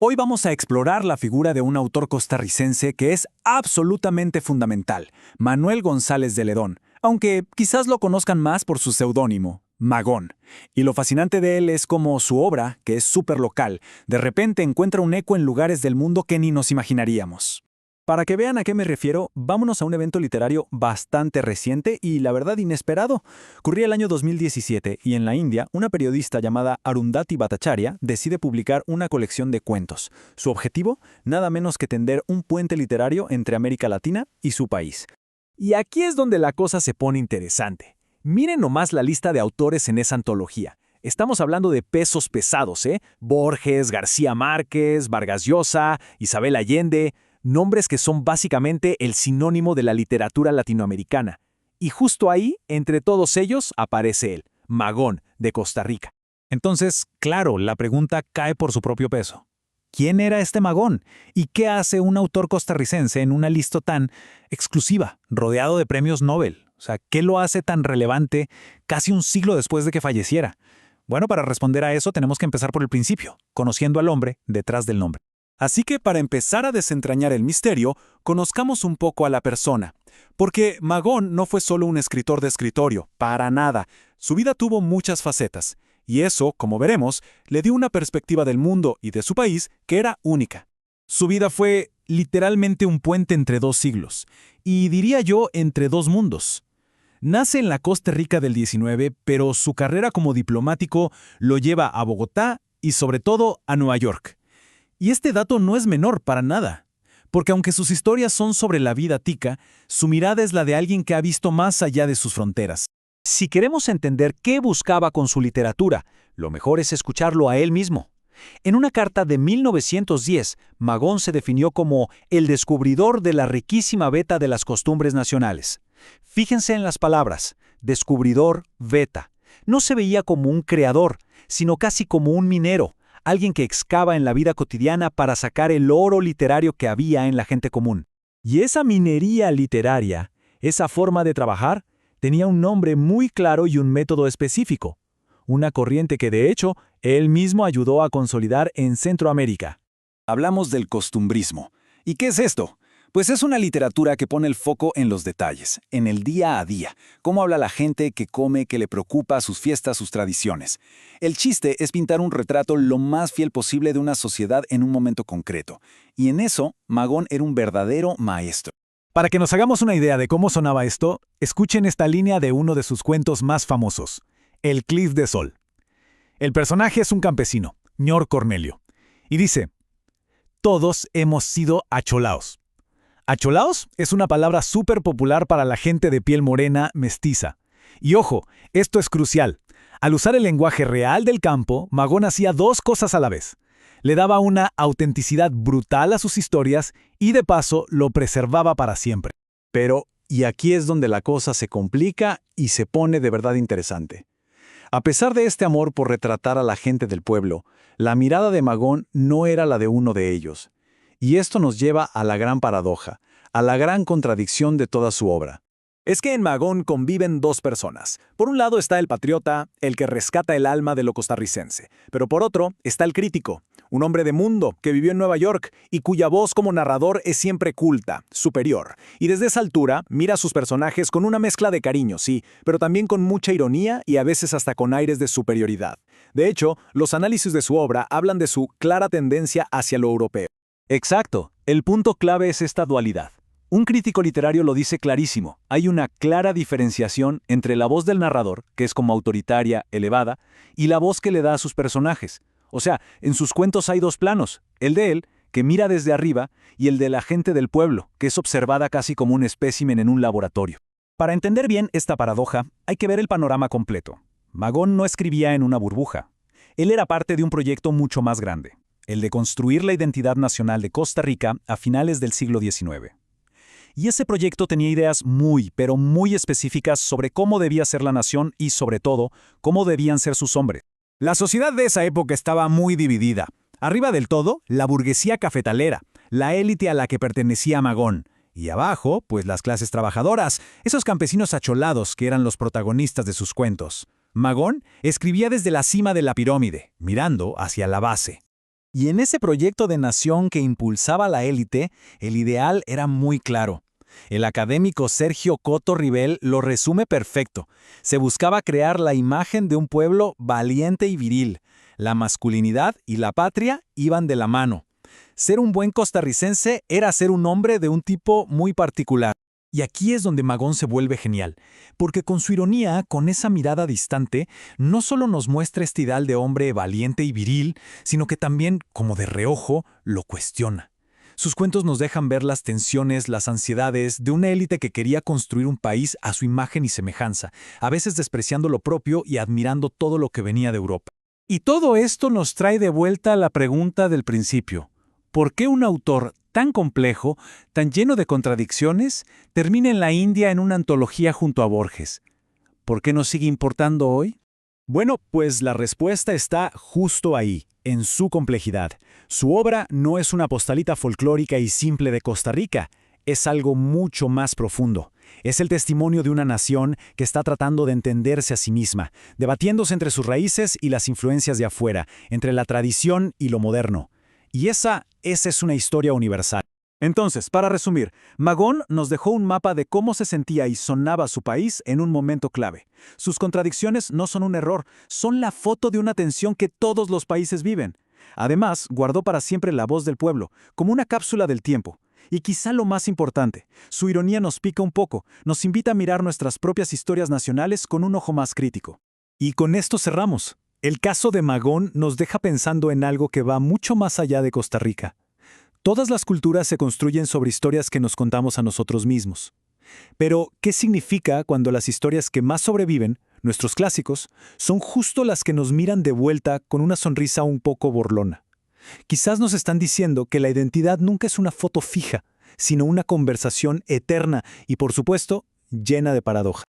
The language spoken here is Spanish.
Hoy vamos a explorar la figura de un autor costarricense que es absolutamente fundamental, Manuel González de Ledón, aunque quizás lo conozcan más por su seudónimo, Magón. Y lo fascinante de él es cómo su obra, que es súper local, de repente encuentra un eco en lugares del mundo que ni nos imaginaríamos. Para que vean a qué me refiero, vámonos a un evento literario bastante reciente y, la verdad, inesperado. Ocurría el año 2017 y en la India, una periodista llamada Arundhati Bhattacharya decide publicar una colección de cuentos. Su objetivo, nada menos que tender un puente literario entre América Latina y su país. Y aquí es donde la cosa se pone interesante. Miren nomás la lista de autores en esa antología. Estamos hablando de pesos pesados, ¿eh? Borges, García Márquez, Vargas Llosa, Isabel Allende. Nombres que son básicamente el sinónimo de la literatura latinoamericana. Y justo ahí, entre todos ellos, aparece él, Magón, de Costa Rica. Entonces, claro, la pregunta cae por su propio peso. ¿Quién era este Magón? ¿Y qué hace un autor costarricense en una lista tan exclusiva, rodeado de premios Nobel? O sea, ¿qué lo hace tan relevante casi un siglo después de que falleciera? Bueno, para responder a eso tenemos que empezar por el principio, conociendo al hombre detrás del nombre. Así que para empezar a desentrañar el misterio, conozcamos un poco a la persona. Porque Magón no fue solo un escritor de escritorio, para nada. Su vida tuvo muchas facetas. Y eso, como veremos, le dio una perspectiva del mundo y de su país que era única. Su vida fue literalmente un puente entre dos siglos. Y diría yo, entre dos mundos. Nace en la Costa Rica del 19, pero su carrera como diplomático lo lleva a Bogotá y sobre todo a Nueva York. Y este dato no es menor para nada, porque aunque sus historias son sobre la vida tica, su mirada es la de alguien que ha visto más allá de sus fronteras. Si queremos entender qué buscaba con su literatura, lo mejor es escucharlo a él mismo. En una carta de 1910, Magón se definió como el descubridor de la riquísima veta de las costumbres nacionales. Fíjense en las palabras, descubridor, veta. No se veía como un creador, sino casi como un minero. Alguien que excava en la vida cotidiana para sacar el oro literario que había en la gente común. Y esa minería literaria, esa forma de trabajar, tenía un nombre muy claro y un método específico. Una corriente que, de hecho, él mismo ayudó a consolidar en Centroamérica. Hablamos del costumbrismo. ¿Y qué es esto? Pues es una literatura que pone el foco en los detalles, en el día a día, cómo habla la gente, qué come, qué le preocupa, sus fiestas, sus tradiciones. El chiste es pintar un retrato lo más fiel posible de una sociedad en un momento concreto. Y en eso, Magón era un verdadero maestro. Para que nos hagamos una idea de cómo sonaba esto, escuchen esta línea de uno de sus cuentos más famosos, El Cliff de Sol. El personaje es un campesino, Ñor Cornelio, y dice: todos hemos sido acholaos. Acholaos es una palabra súper popular para la gente de piel morena mestiza. Y ojo, esto es crucial. Al usar el lenguaje real del campo, Magón hacía dos cosas a la vez. Le daba una autenticidad brutal a sus historias y de paso lo preservaba para siempre. Pero, y aquí es donde la cosa se complica y se pone de verdad interesante. A pesar de este amor por retratar a la gente del pueblo, la mirada de Magón no era la de uno de ellos. Y esto nos lleva a la gran paradoja, a la gran contradicción de toda su obra. Es que en Magón conviven dos personas. Por un lado está el patriota, el que rescata el alma de lo costarricense. Pero por otro está el crítico, un hombre de mundo que vivió en Nueva York y cuya voz como narrador es siempre culta, superior. Y desde esa altura mira a sus personajes con una mezcla de cariño, sí, pero también con mucha ironía y a veces hasta con aires de superioridad. De hecho, los análisis de su obra hablan de su clara tendencia hacia lo europeo. Exacto, el punto clave es esta dualidad. Un crítico literario lo dice clarísimo. Hay una clara diferenciación entre la voz del narrador, que es como autoritaria, elevada, y la voz que le da a sus personajes. O sea, en sus cuentos hay dos planos, el de él, que mira desde arriba, y el de la gente del pueblo, que es observada casi como un espécimen en un laboratorio. Para entender bien esta paradoja, hay que ver el panorama completo. Magón no escribía en una burbuja. Él era parte de un proyecto mucho más grande, el de construir la identidad nacional de Costa Rica a finales del siglo XIX. Y ese proyecto tenía ideas muy, pero muy específicas sobre cómo debía ser la nación y, sobre todo, cómo debían ser sus hombres. La sociedad de esa época estaba muy dividida. Arriba del todo, la burguesía cafetalera, la élite a la que pertenecía Magón. Y abajo, pues las clases trabajadoras, esos campesinos acholados que eran los protagonistas de sus cuentos. Magón escribía desde la cima de la pirámide, mirando hacia la base. Y en ese proyecto de nación que impulsaba la élite, el ideal era muy claro. El académico Sergio Coto Ribel lo resume perfecto. Se buscaba crear la imagen de un pueblo valiente y viril. La masculinidad y la patria iban de la mano. Ser un buen costarricense era ser un hombre de un tipo muy particular. Y aquí es donde Magón se vuelve genial, porque con su ironía, con esa mirada distante, no solo nos muestra este ideal de hombre valiente y viril, sino que también, como de reojo, lo cuestiona. Sus cuentos nos dejan ver las tensiones, las ansiedades de una élite que quería construir un país a su imagen y semejanza, a veces despreciando lo propio y admirando todo lo que venía de Europa. Y todo esto nos trae de vuelta a la pregunta del principio. ¿Por qué un autor tan complejo, tan lleno de contradicciones, termina en la India en una antología junto a Borges? ¿Por qué nos sigue importando hoy? Bueno, pues la respuesta está justo ahí, en su complejidad. Su obra no es una postalita folclórica y simple de Costa Rica, es algo mucho más profundo. Es el testimonio de una nación que está tratando de entenderse a sí misma, debatiéndose entre sus raíces y las influencias de afuera, entre la tradición y lo moderno. Y esa es una historia universal. Entonces, para resumir, Magón nos dejó un mapa de cómo se sentía y sonaba su país en un momento clave. Sus contradicciones no son un error, son la foto de una tensión que todos los países viven. Además, guardó para siempre la voz del pueblo, como una cápsula del tiempo. Y quizá lo más importante, su ironía nos pica un poco, nos invita a mirar nuestras propias historias nacionales con un ojo más crítico. Y con esto cerramos. El caso de Magón nos deja pensando en algo que va mucho más allá de Costa Rica. Todas las culturas se construyen sobre historias que nos contamos a nosotros mismos. Pero, ¿qué significa cuando las historias que más sobreviven, nuestros clásicos, son justo las que nos miran de vuelta con una sonrisa un poco burlona? Quizás nos están diciendo que la identidad nunca es una foto fija, sino una conversación eterna y, por supuesto, llena de paradojas.